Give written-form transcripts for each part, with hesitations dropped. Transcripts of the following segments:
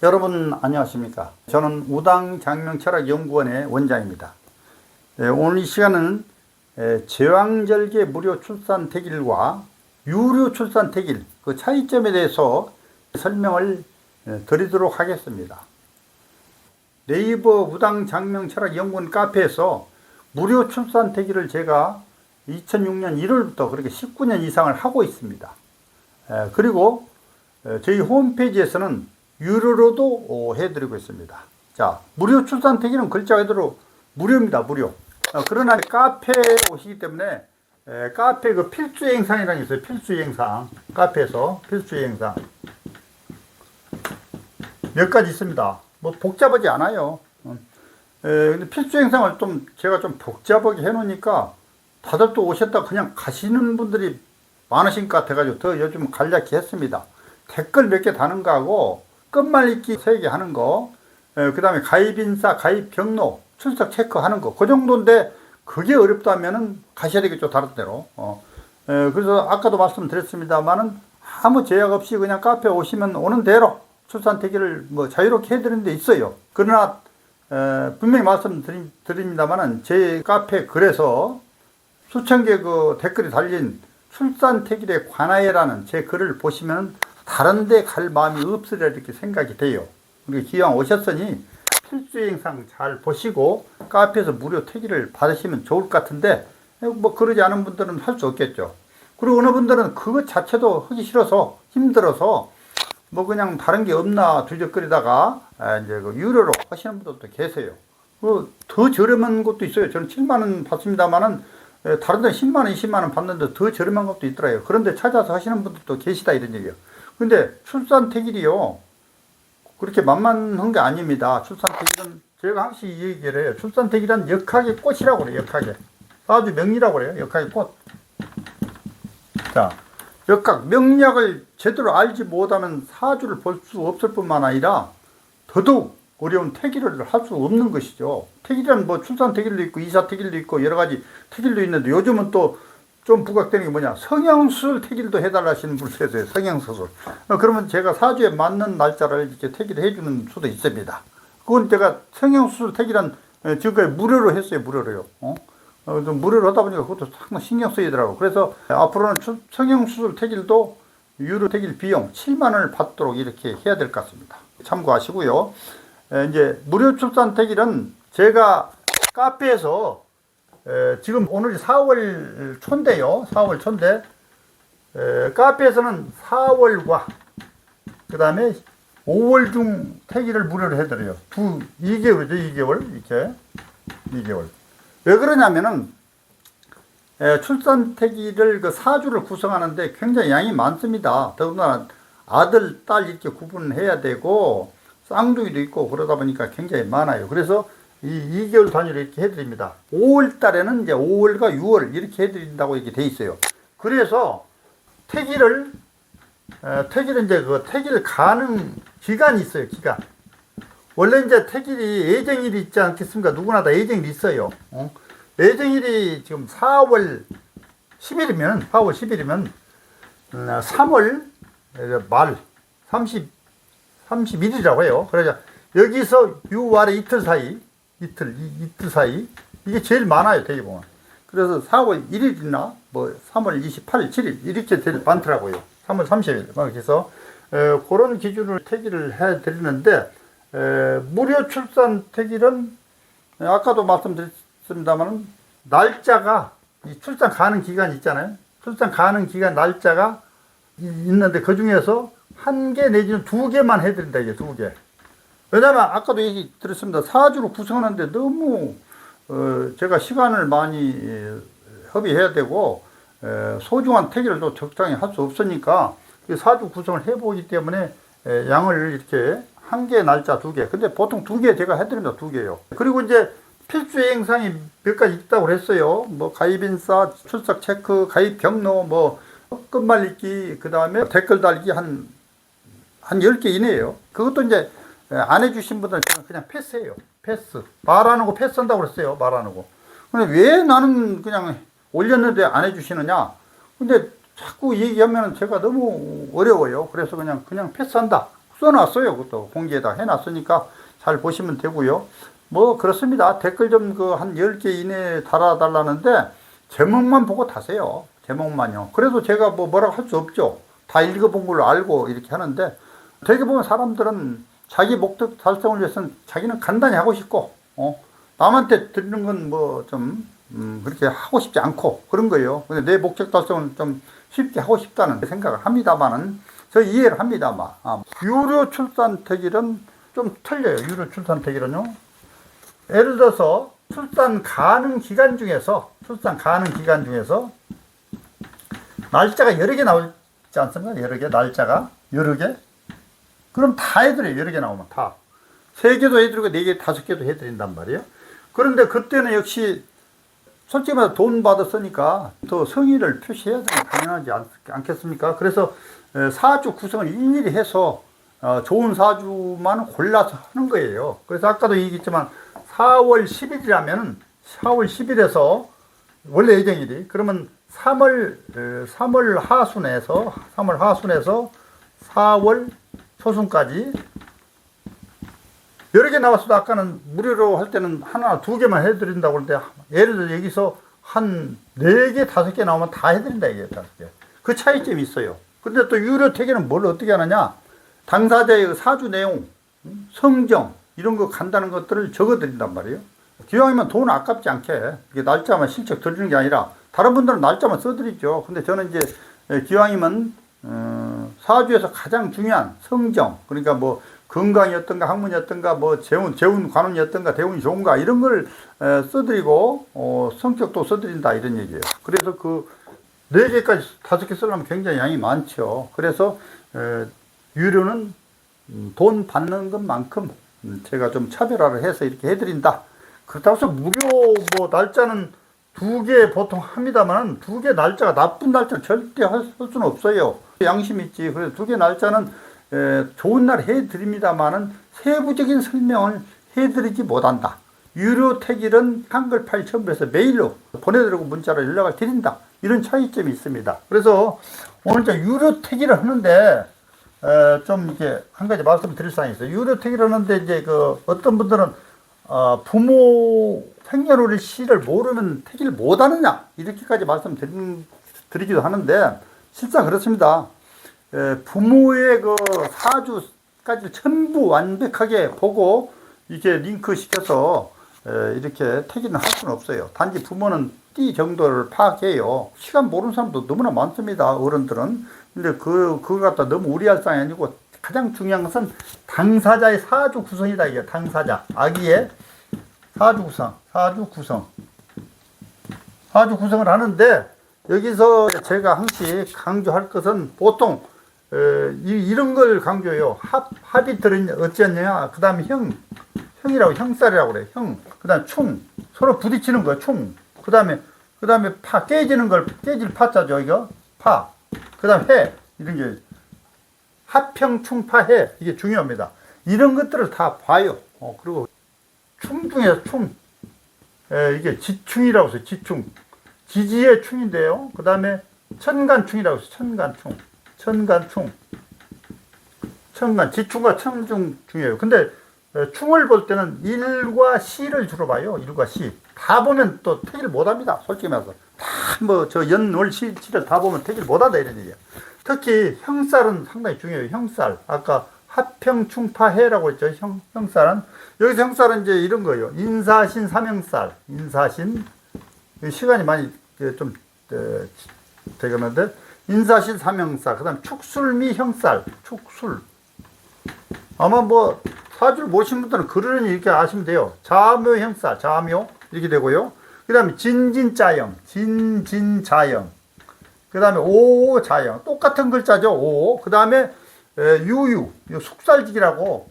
여러분 안녕하십니까? 저는 우당장명철학연구원의 원장입니다. 오늘 이 시간은 제왕절개 무료 출산 태길과 유료 출산 태길 그 차이점에 대해서 설명을 드리도록 하겠습니다. 네이버 우당장명철학연구원 카페에서 무료 출산 태길을 제가 2006년 1월부터 그렇게 19년 이상을 하고 있습니다. 그리고 저희 홈페이지에서는 유료로도 해드리고 있습니다. 자, 무료 출산 태길은 글자 그대로 무료입니다. 무료. 그러나 카페에 오시기 때문에 카페 그 필수 행상이라는 게 있어요. 필수 행상. 카페에서 필수 행상 몇 가지 있습니다. 뭐 복잡하지 않아요. 근데 필수 행상을 제가 좀 복잡하게 해놓으니까 다들 또 오셨다 그냥 가시는 분들이 많으신 것 같아가지고 더 요즘 간략히 했습니다. 댓글 몇 개 다는 거하고 끝말잇기 3개 하는 거, 그 다음에 가입인사, 가입 경로, 출석 체크하는 거, 그 정도인데 그게 어렵다면은 가셔야 되겠죠, 다른 데로. 그래서 아까도 말씀드렸습니다만은 아무 제약 없이 그냥 카페 오시면 오는 대로 출산 태길을 뭐 자유롭게 해드리는 데 있어요. 그러나 분명히 말씀드립니다만은 제 카페 글에서 수천 개 그 댓글이 달린 출산 태길에 관하여라는 제 글을 보시면 다른 데 갈 마음이 없으리라 이렇게 생각이 돼요. 우리 기왕 오셨으니 필수 행상 잘 보시고 카페에서 무료 태길을 받으시면 좋을 것 같은데 뭐 그러지 않은 분들은 할 수 없겠죠. 그리고 어느 분들은 그것 자체도 하기 싫어서 힘들어서 뭐 그냥 다른 게 없나 두적거리다가 이제 그 유료로 하시는 분들도 계세요. 더 저렴한 것도 있어요. 저는 7만 원 받습니다만은 다른 데는 10만 원, 20만 원 받는데 더 저렴한 것도 있더라고요. 그런데 찾아서 하시는 분들도 계시다 이런 얘기예요. 근데 출산 태길이요 그렇게 만만한 게 아닙니다. 출산 태길은 제가 항상 이 얘기를 해요. 출산 태길은 역학의 꽃이라고 그래요. 역학의 사주 명리라고 그래요. 역학의 꽃. 자, 역학 명리학을 제대로 알지 못하면 사주를 볼 수 없을 뿐만 아니라 더더욱 어려운 태길을 할 수 없는 것이죠. 태길은 뭐 출산 태길도 있고 이사 태길도 있고 여러 가지 태길도 있는데 요즘은 또 좀 부각되는 게 뭐냐, 성형수술 태길도 해달라 하시는 분이 있어요. 성형수술. 그러면 제가 사주에 맞는 날짜를 이렇게 태길을 해주는 수도 있습니다. 그건 제가 성형수술 태길은 지금까지 무료로 했어요. 무료로요. 무료로 하다 보니까 그것도 상당히 신경 쓰이더라고요. 그래서 앞으로는 성형수술 태길도 유료 태길 비용 7만 원을 받도록 이렇게 해야 될 것 같습니다. 참고하시고요. 이제 무료 출산 태길은 제가 카페에서 지금 오늘이 4월 초인데요. 4월 초인데 카페에서는 4월과 그 다음에 5월 중 태길을 무료로 해드려요. 2개월이죠. 2개월 이렇게 2개월. 왜 그러냐면은 출산 태길을 그 사주를 구성하는데 굉장히 양이 많습니다. 더군다나 아들, 딸 이렇게 구분해야 되고 쌍둥이도 있고 그러다 보니까 굉장히 많아요. 그래서 이 2개월 단위로 이렇게 해드립니다. 5월 달에는 이제 5월과 6월 이렇게 해드린다고 이렇게 돼 있어요. 그래서 태길은 이제 그 태길 가는 기간이 있어요. 기간. 원래 이제 태길이 예정일이 있지 않겠습니까? 누구나 다 예정일이 있어요. 예정일이 지금 4월 10일이면 3월 말 31일이라고 해요. 그래서 여기서 6월에 이틀 사이 이게 제일 많아요. 되게 보면. 그래서 4월 1일이나 뭐 3월 28일, 7일 이렇게 제일 많더라고요. 3월 30일. 그래서 그런 기준으로 태길을 해 드리는데 무료 출산 태길은 아까도 말씀드렸습니다만 날짜가 이 출산 가는 기간 있잖아요. 출산 가는 기간 날짜가 있는데 그 중에서 1개 내지는 2개만 해드린다. 이게 2개. 왜냐면 아까도 얘기 드렸습니다. 사주로 구성하는데 너무 제가 시간을 많이 허비해야 되고 소중한 태길을 또 적당히 할 수 없으니까 사주 구성을 해보기 때문에 양을 이렇게 1개 날짜 2개. 근데 보통 2개 제가 해드립니다. 2개요. 그리고 이제 필수 행상이 몇 가지 있다고 그랬어요. 뭐 가입인사, 출석 체크, 가입 경로, 뭐 끝말잇기, 그 다음에 댓글 달기 한 10개 이내에요. 그것도 이제 안 해주신 분들은 그냥 패스해요. 패스. 말 안 하고 패스한다고 그랬어요. 말 안 하고. 근데 왜 나는 그냥 올렸는데 안 해주시느냐? 근데 자꾸 얘기하면 제가 너무 어려워요. 그래서 그냥 패스한다. 써놨어요. 그것도 공지에다 해놨으니까 잘 보시면 되고요. 뭐 그렇습니다. 댓글 좀 그 한 10개 이내에 달아달라는데 제목만 보고 다세요. 제목만요. 그래도 제가 뭐라고 할 수 없죠. 다 읽어본 걸로 알고 이렇게 하는데, 되게 보면 사람들은 자기 목적 달성을 위해서는 자기는 간단히 하고 싶고, 남한테 드리는 건 뭐 좀 그렇게 하고 싶지 않고 그런 거예요. 근데 내 목적 달성은 좀 쉽게 하고 싶다는 생각을 합니다만은, 저 이해를 합니다만, 유료 출산 택일은 좀 틀려요. 유료 출산 택일은요. 예를 들어서 출산 가능 기간 중에서 날짜가 여러 개 나오지 않습니까? 여러 개, 날짜가 여러 개. 그럼 다 해드려요. 여러 개 나오면 다. 3개도 해드리고 4개, 5개도 해드린단 말이에요. 그런데 그때는 역시 솔직히 말해서 돈 받았으니까 더 성의를 표시해야 되는 게 당연하지 않겠습니까? 그래서 사주 구성을 일일이 해서 좋은 사주만 골라서 하는 거예요. 그래서 아까도 얘기했지만 4월 10일이라면 4월 10일에서 원래 예정일이, 그러면 3월 하순에서 4월 초순까지 여러 개 나왔어도 아까는 무료로 할 때는 하나, 2개만 해드린다고 그러는데, 예를 들어 여기서 한 4개, 5개 나오면 다 해드린다 이게 5개. 그 차이점이 있어요. 근데 또 유료 택에는 뭘 어떻게 하느냐? 당사자의 사주 내용, 성정 이런 거 간다는 것들을 적어드린단 말이에요. 기왕이면 돈 아깝지 않게 이게 날짜만 실적 드리는 게 아니라, 다른 분들은 날짜만 써드리죠. 근데 저는 이제 기왕이면 사주에서 가장 중요한 성정, 그러니까 뭐 건강이었던가 학문이었던가 뭐 재운 관운이었던가 대운이 좋은가 이런 걸 써드리고 성격도 써드린다 이런 얘기예요. 그래서 그 4개까지 5개 쓰려면 굉장히 양이 많죠. 그래서 유료는 돈 받는 것만큼 제가 좀 차별화를 해서 이렇게 해드린다. 그렇다고 해서 무료 뭐 날짜는 2개 보통 합니다만, 2개 날짜가 나쁜 날짜 절대 할 수는 없어요. 양심 있지. 그래서 2개 날짜는 좋은 날 해드립니다만은 세부적인 설명을 해드리지 못한다. 유료 택일은 한글 파일 첨부해서 메일로 보내드리고 문자로 연락을 드린다. 이런 차이점이 있습니다. 그래서 오늘 저 유료 택일을 하는데 좀 이렇게 한 가지 말씀드릴 사항이 있어요. 유료 택일을 하는데 이제 그 어떤 분들은 부모 생년월일시를 모르면 택일 못하느냐 이렇게까지 말씀드리기도 하는데, 실상 그렇습니다. 부모의 그 사주까지 전부 완벽하게 보고 이렇게 링크 시켜서 이렇게 택일은 할 수는 없어요. 단지 부모는 띠 정도를 파악해요. 시간 모르는 사람도 너무나 많습니다. 어른들은. 근데 그거 갖다 너무 우려할 상황이 아니고, 가장 중요한 것은 당사자의 사주 구성이다. 이게 당사자, 아기의 사주 구성을 하는데, 여기서 제가 항상 강조할 것은 보통 이런 걸 강조해요. 합이 어찌했냐. 그 다음에 형이라고, 형살이라고 그래. 그 다음에 충, 서로 부딪히는 거야. 충. 그 다음에 파, 깨질 파자죠. 이거 파. 그 다음 해, 이런 게 합평충파해, 이게 중요합니다. 이런 것들을 다 봐요. 그리고 충 중에서 이게 지충이라고 해서 지충, 지지의 충인데요. 그 다음에 천간충이라고 해서 천간충, 지충과 천중 중이에요. 근데 충을 볼 때는 일과 시를 주로 봐요. 일과 시. 다 보면 또 택일 못합니다. 솔직히 말해서. 다 뭐 저 연월 시를 다 보면 택일 못하다 이런 얘기예요. 특히 형살은 상당히 중요해요. 형살. 아까 합평충파해라고 했죠. 형살은. 여기서 형살은 이제 이런 거예요. 인사신 삼형살. 인사신. 시간이 많이 좀 되겠는데. 인사신 삼형살. 그 다음 축술미 형살. 축술. 아마 뭐 사주를 모신 분들은 그러려니 이렇게 아시면 돼요. 자묘 형살. 자묘. 이렇게 되고요. 그 다음에 진진자형. 그 다음에 오자형. 똑같은 글자죠. 오. 그 다음에 유유. 숙살직이라고,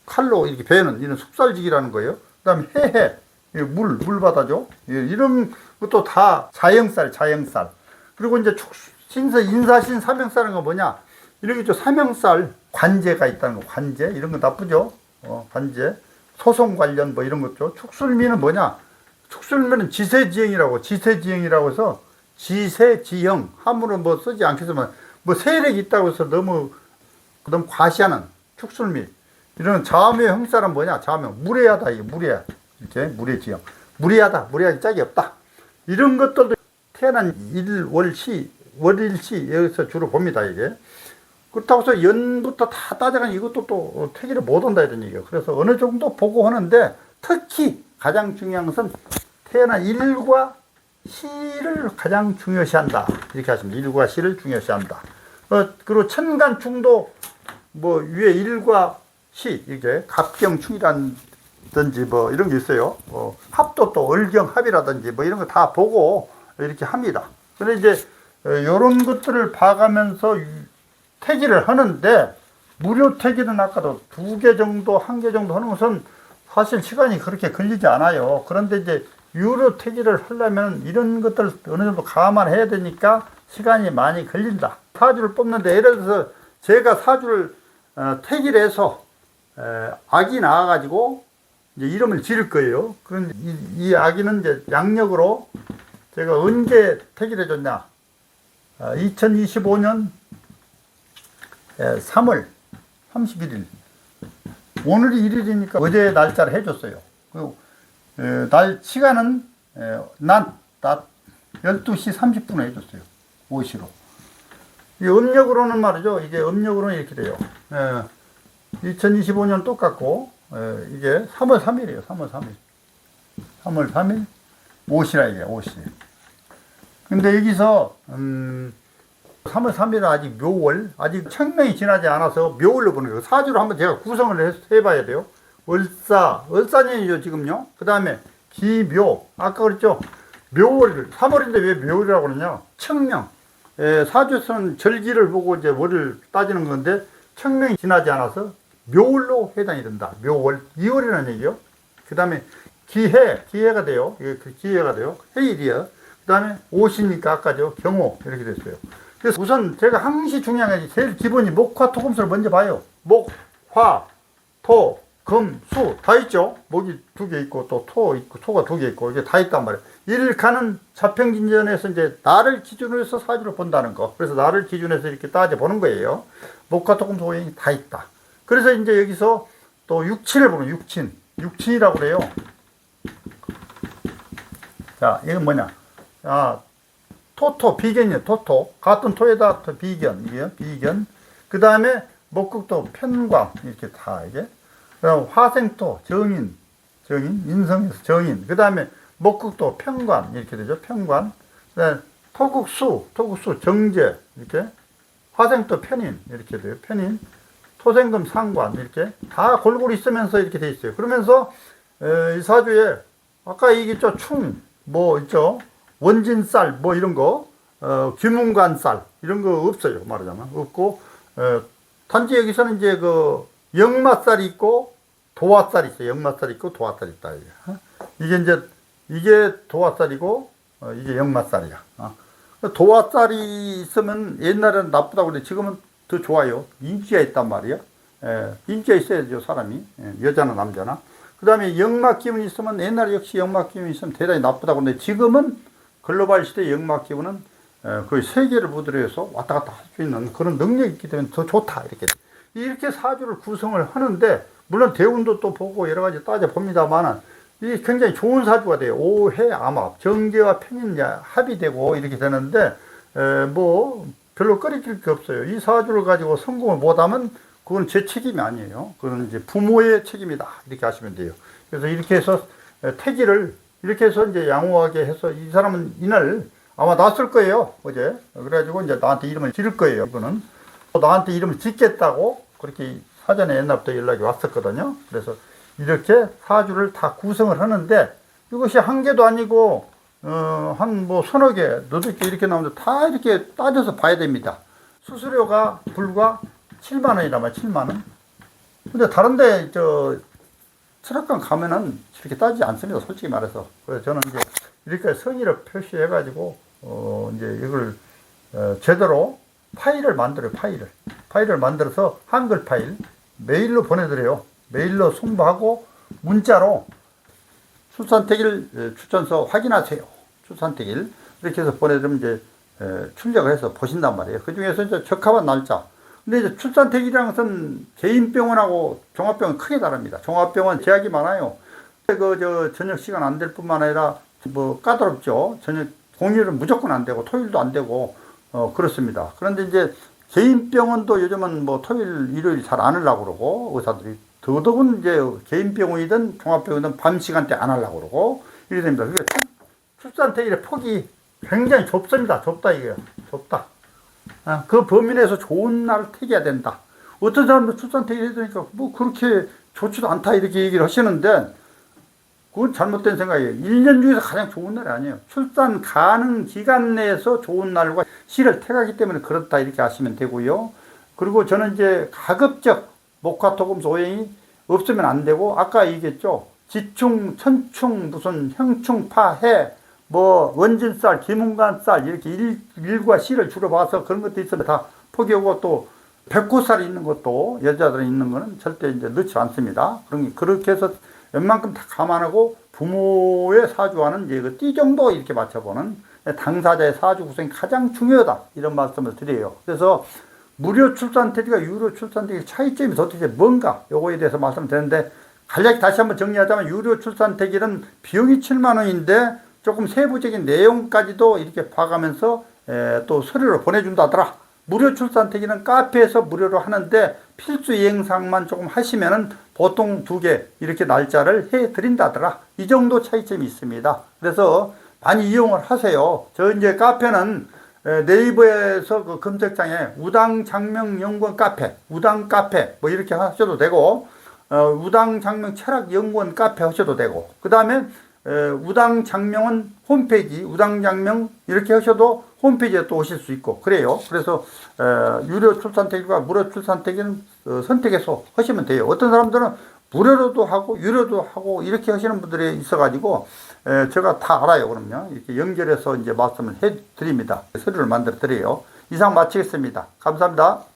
칼로 이렇게 베는 이런 숙살직이라는 거예요. 그 다음에 해해. 물바다죠. 이런 것도 다 자형살. 그리고 이제 인사신 삼형살은 거 뭐냐. 이렇게 좀 삼형살 관제가 있다는 거. 관제. 이런 거 나쁘죠. 관제. 소송 관련 뭐 이런 것죠. 축술미는 뭐냐. 축술미는 지세지형이라고 해서 지세지형. 함으로 뭐 쓰지 않겠지만 뭐 세력이 있다고 해서 너무 그다음 과시하는 축술미 이런 자묘 형사는 뭐냐? 자묘 무례하다 이게 무례 이렇게 무례지형 무례하다 무례하기 짝이 없다 이런 것들도 태어난 일월시 월일시 여기서 주로 봅니다 이게. 그렇다고 해서 연부터 다 따져가면 이것도 또 태기를 못 온다 이런 얘기예요. 그래서 어느 정도 보고 하는데 특히 가장 중요한 것은 태어난 일과 시를 가장 중요시한다 이렇게 하시면 일과 시를 중요시한다. 그리고 천간충도 뭐 위에 일과 시 이게 갑경충이라든지 뭐 이런 게 있어요. 합도 또 을경합이라든지 뭐 이런 거 다 보고 이렇게 합니다. 근데 이제 이런 것들을 봐가면서 태기를 하는데 무료 태기는 아까도 2개 정도 1개 정도 하는 것은 사실 시간이 그렇게 걸리지 않아요. 그런데 이제 유료 태기를 하려면 이런 것들을 어느 정도 감안해야 되니까 시간이 많이 걸린다. 사주를 뽑는데 예를 들어서 제가 사주를 태기를 해서 아기 낳아가지고 이제 이름을 지을 거예요. 그런 이 아기는 이제 양력으로 제가 언제 태기를 해줬냐? 2025년 3월 31일. 오늘이 1일이니까 어제 날짜를 해줬어요. 그리고 시간은 낮 12시 30분에 해줬어요. 오시로. 이 음력으로는 말이죠. 이게 음력으로는 이렇게 돼요. 2025년 똑같고 이게 3월 3일이에요. 3월 3일. 3월 3일 오시라 이게 오시. 근데 여기서 3월 3일은 아직 묘월, 아직 청명이 지나지 않아서 묘월로 보는 거예요. 사주를 한번 제가 구성을 해봐야 돼요. 을사년이죠, 지금요. 그 다음에 기묘, 아까 그랬죠. 묘월, 3월인데 왜 묘월이라고 그러냐. 청명. 사주에서는 절기를 보고 이제 월을 따지는 건데, 청명이 지나지 않아서 묘월로 해당이 된다. 묘월, 2월이라는 얘기요. 그 다음에 기해가 돼요. 기해가 돼요. 해일이요. 그 다음에 오시니까 아까죠. 경호, 이렇게 됐어요. 그래서 우선 제가 항시 중요한 게 제일 기본이 목화 토금수를 먼저 봐요. 목, 화, 토, 금, 수 다 있죠. 목이 2개 있고 또 토 있고 토가 2개 있고 이게 다 있단 말이에요. 일간은 자평진전에서 이제 나를 기준으로 해서 사주를 본다는 거. 그래서 나를 기준해서 이렇게 따져 보는 거예요. 목화 토금수 오행이 다 있다. 그래서 이제 여기서 또 육친을 보는 육친이라고 그래요. 자, 이건 뭐냐? 토토, 비견이에요. 토토. 같은 토에다 비견, 이게 비견. 그 다음에 목극도 편광, 이렇게 다 이게. 그 다음 화생토, 정인, 인성에서 정인. 그 다음에 목극도 편관, 이렇게 되죠. 편관. 그 다음에 토국수, 정제, 이렇게. 화생토 편인, 이렇게 돼요. 편인. 토생금 상관, 이렇게. 다 골고루 있으면서 이렇게 돼 있어요. 그러면서, 이 사주에, 아까 얘기했죠. 충, 뭐 있죠. 원진쌀 뭐 이런 거 귀문관쌀 이런 거 없어요. 말하자면 없고 단지 여기서는 이제 그 역마쌀이 있고 도화쌀이 있어요. 역마쌀이 있고 도화쌀이 있다. 이게 이제 이게 도화쌀이고 이게 역마쌀이야. 도화쌀이 있으면 옛날에는 나쁘다고 그랬는데 지금은 더 좋아요. 인기가 있단 말이야. 인기가 있어야죠 사람이. 여자나 남자나. 그 다음에 역마 기운이 있으면 옛날에 역시 역마 기운이 있으면 대단히 나쁘다고 하는데 지금은 글로벌 시대의 역마 기운은 거의 세계를 무드려서 왔다 갔다 할 수 있는 그런 능력이 있기 때문에 더 좋다. 이렇게 사주를 구성을 하는데 물론 대운도 또 보고 여러 가지 따져봅니다만 이게 굉장히 좋은 사주가 돼요. 오해 암합 정제와 편인 합이 되고 이렇게 되는데 뭐 별로 꺼리낄 게 없어요. 이 사주를 가지고 성공을 못하면 그건 제 책임이 아니에요. 그건 이제 부모의 책임이다. 이렇게 하시면 돼요. 그래서 이렇게 해서 태기를 이렇게 해서 이제 양호하게 해서 이 사람은 이날 아마 났을 거예요. 어제. 그래가지고 이제 나한테 이름을 지을 거예요. 이거는. 나한테 이름을 짓겠다고 그렇게 사전에 옛날부터 연락이 왔었거든요. 그래서 이렇게 사주를 다 구성을 하는데 이것이 한 개도 아니고 한 뭐 서너 개, 너덟 개 이렇게 나오는데 다 이렇게 따져서 봐야 됩니다. 수수료가 불과 7만 원이란 말이야. 7만 원. 근데 다른데 철학관 가면은 이렇게 따지지 않습니다. 솔직히 말해서. 그래서 저는 이제 이렇게 성의를 표시해가지고, 이제 이걸, 제대로 파일을 만들어요. 파일을 만들어서 한글 파일 메일로 보내드려요. 메일로 송부하고 문자로 출산택일 추천서 확인하세요. 출산택일. 이렇게 해서 보내드리면 이제 출력을 해서 보신단 말이에요. 그 중에서 이제 적합한 날짜. 근데 이제 출산택이라는 것은 개인병원하고 종합병원 크게 다릅니다. 종합병원 제약이 많아요. 저녁 시간 안 될 뿐만 아니라 뭐 까다롭죠. 저녁 공휴일은 무조건 안 되고 토요일도 안 되고 그렇습니다. 그런데 이제 개인병원도 요즘은 뭐 토요일, 일요일 잘 안 하려고 그러고 의사들이 더더군 이제 개인병원이든 종합병원이든 밤 시간대 안 하려고 그러고 이렇게 됩니다. 그러니까 출산택일의 폭이 굉장히 좁습니다. 좁다 이게요. 좁다. 그 범위 내에서 좋은 날을 택해야 된다. 어떤 사람도 출산택일 해주니까 뭐 그렇게 좋지도 않다 이렇게 얘기를 하시는데 그건 잘못된 생각이에요. 1년 중에서 가장 좋은 날이 아니에요. 출산 가능 기간 내에서 좋은 날과 시를 택하기 때문에 그렇다 이렇게 하시면 되고요. 그리고 저는 이제 가급적 목화토금 오행이 없으면 안 되고 아까 얘기했죠. 지충, 천충, 무슨 형충, 파해 뭐 원진쌀, 기문간쌀 이렇게 일과 시를 주로 봐서 그런 것도 있으면 다 포기하고 또 백호살이 있는 것도 여자들이 있는 거는 절대 이제 넣지 않습니다. 그렇게 해서 웬만큼 다 감안하고 부모의 사주와는 이제 그 띠 정도 이렇게 맞춰보는 당사자의 사주 구성이 가장 중요하다 이런 말씀을 드려요. 그래서 무료 출산택일과 유료 출산택일 차이점이 도대체 뭔가 요거에 대해서 말씀드렸는데 간략히 다시 한번 정리하자면 유료 출산택일은 비용이 7만 원인데 조금 세부적인 내용까지도 이렇게 봐가면서 또 서류로 보내준다더라. 무료 출산택일은 카페에서 무료로 하는데 필수 이행사항만 조금 하시면은 보통 2개 이렇게 날짜를 해드린다더라. 이 정도 차이점이 있습니다. 그래서 많이 이용을 하세요. 저 이제 카페는 네이버에서 그 검색창에 우당장명연구원 카페, 우당 카페 뭐 이렇게 하셔도 되고 우당장명 철학연구원 카페 하셔도 되고 그 다음에 우당장명은 홈페이지 우당장명 이렇게 하셔도 홈페이지에 또 오실 수 있고 그래요. 그래서 유료 출산택일과 무료 출산택일은 선택해서 하시면 돼요. 어떤 사람들은 무료로도 하고 유료도 하고 이렇게 하시는 분들이 있어가지고 제가 다 알아요. 그럼요. 이렇게 연결해서 이제 말씀을 해드립니다. 서류를 만들어 드려요. 이상 마치겠습니다. 감사합니다.